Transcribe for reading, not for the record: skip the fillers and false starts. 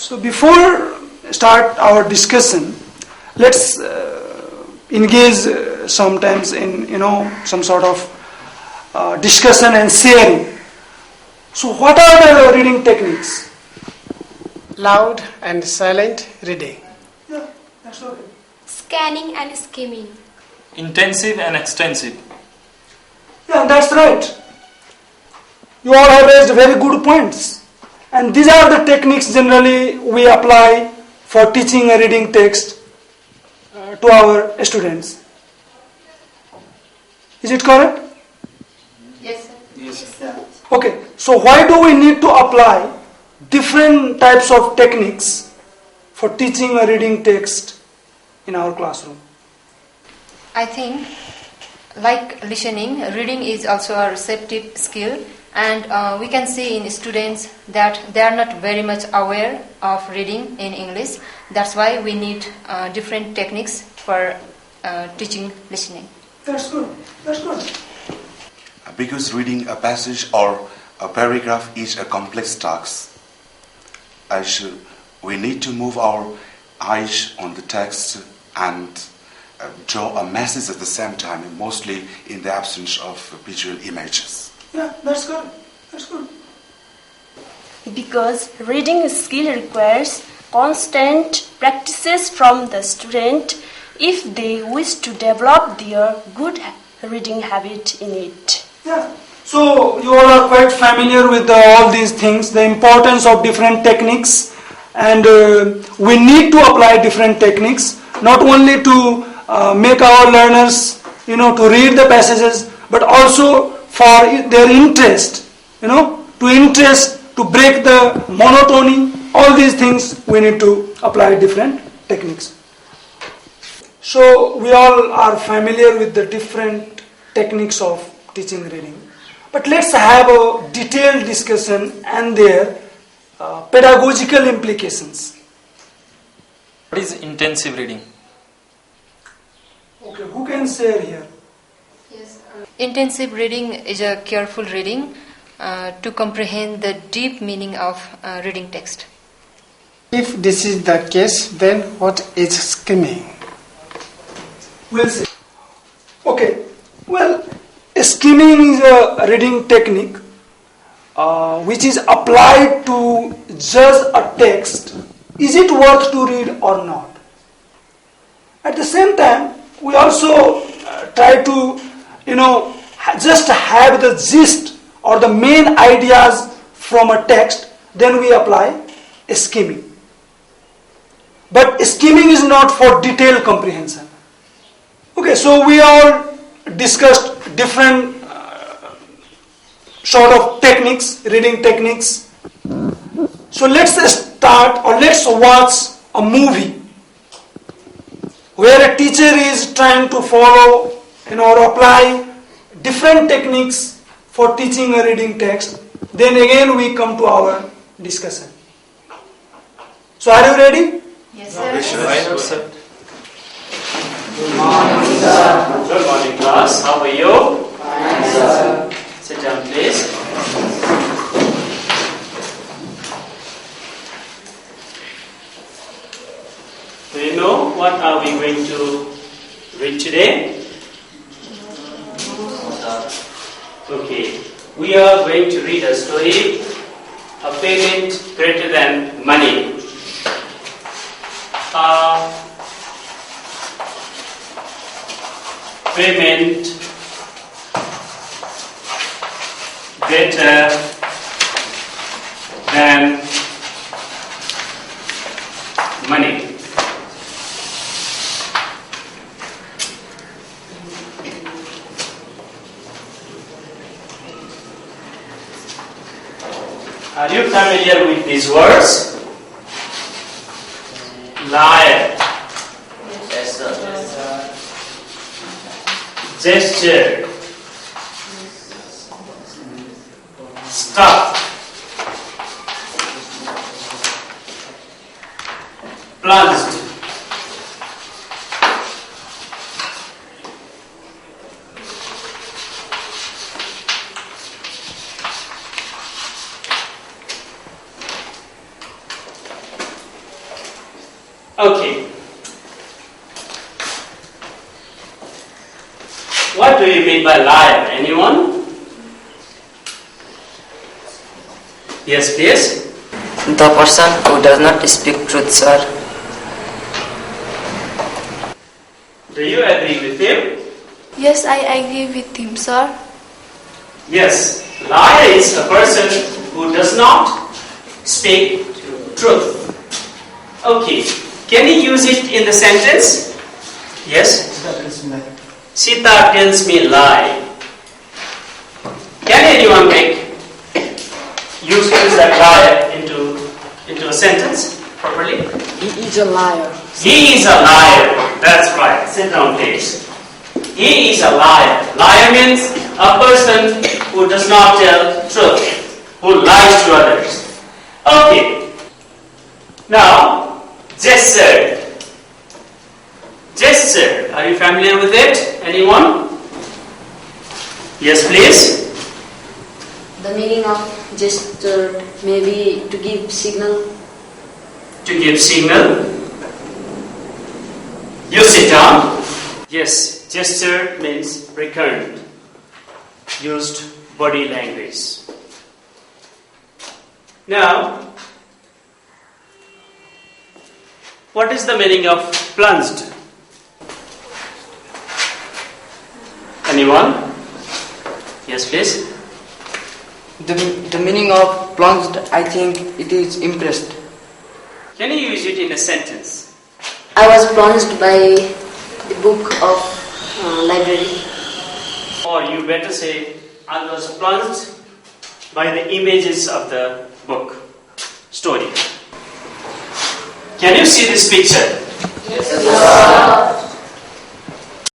So before start our discussion, let's engage sometimes in some sort of discussion and sharing. So what are the reading techniques? Loud and silent reading. Yeah, that's okay. Scanning and skimming. Intensive and extensive. Yeah, that's right. You all have raised very good points. And these are the techniques generally we apply for teaching a reading text to our students. Is it correct? Yes, sir. Yes. Yeah. Okay, so why do we need to apply different types of techniques for teaching a reading text in our classroom? I think, like listening, reading is also a receptive skill, and we can see in students that they are not very much aware of reading in English. That's why we need different techniques for teaching listening. That's good. That's good. Because reading a passage or a paragraph is a complex task, as we need to move our eyes on the text and draw a message at the same time, mostly in the absence of visual images. Yeah, that's good. That's good. Because reading skill requires constant practices from the student if they wish to develop their good reading habit in it. Yeah. So you all are quite familiar with all these things, the importance of different techniques, and we need to apply different techniques, not only to make our learners, to read the passages, but also for their interest, to break the monotony. All these things we need to apply different techniques. So we all are familiar with the different techniques of teaching reading. But let's have a detailed discussion and their pedagogical implications. What is intensive reading? Okay, who can share here? Yes. Intensive reading is a careful reading to comprehend the deep meaning of reading text. If this is the case, then what is skimming? We'll see. Okay, well, skimming is a reading technique which is applied to judge a text. Is it worth to read or not? At the same time, we also try to, just have the gist or the main ideas from a text, then we apply skimming. But skimming is not for detailed comprehension. Okay, so we all discussed different sort of techniques, reading techniques. So let's start or let's watch a movie where a teacher is trying to follow or apply different techniques for teaching a reading text. Then again we come to our discussion. So are you ready? Yes, sir. Right, sir. Good morning, sir. Good morning, class. How are you? Fine, sir. Sit down, please. Do you know what are we going to read today? Okay. We are going to read a story, a payment greater than money. Payment greater than money. Are you familiar with these words? Liar. Yes, sir. Gesture. Stuff. Plunged. Okay. What do you mean by liar? Anyone? Yes, please. The person who does not speak truth, sir. Do you agree with him? Yes, I agree with him, sir. Yes. Liar is a person who does not speak truth. Okay. Can you use it in the sentence? Yes. Sita tells me lie. Can anyone use that liar into a sentence properly? He is a liar. He is a liar. That's right. Sit down, please. He is a liar. Liar means a person who does not tell truth, who lies to others. Okay. Now, gesture. Gesture. Are you familiar with it? Anyone? Yes, please. The meaning of gesture may be to give signal. To give signal. You sit down. Yes, gesture means recurrent, used body language. Now, what is the meaning of plunged? Anyone? Yes, please. The meaning of plunged, I think it is impressed. Can you use it in a sentence? I was plunged by the book of library. Or you better say, I was plunged by the images of the book, story. Can you see this picture? Yes.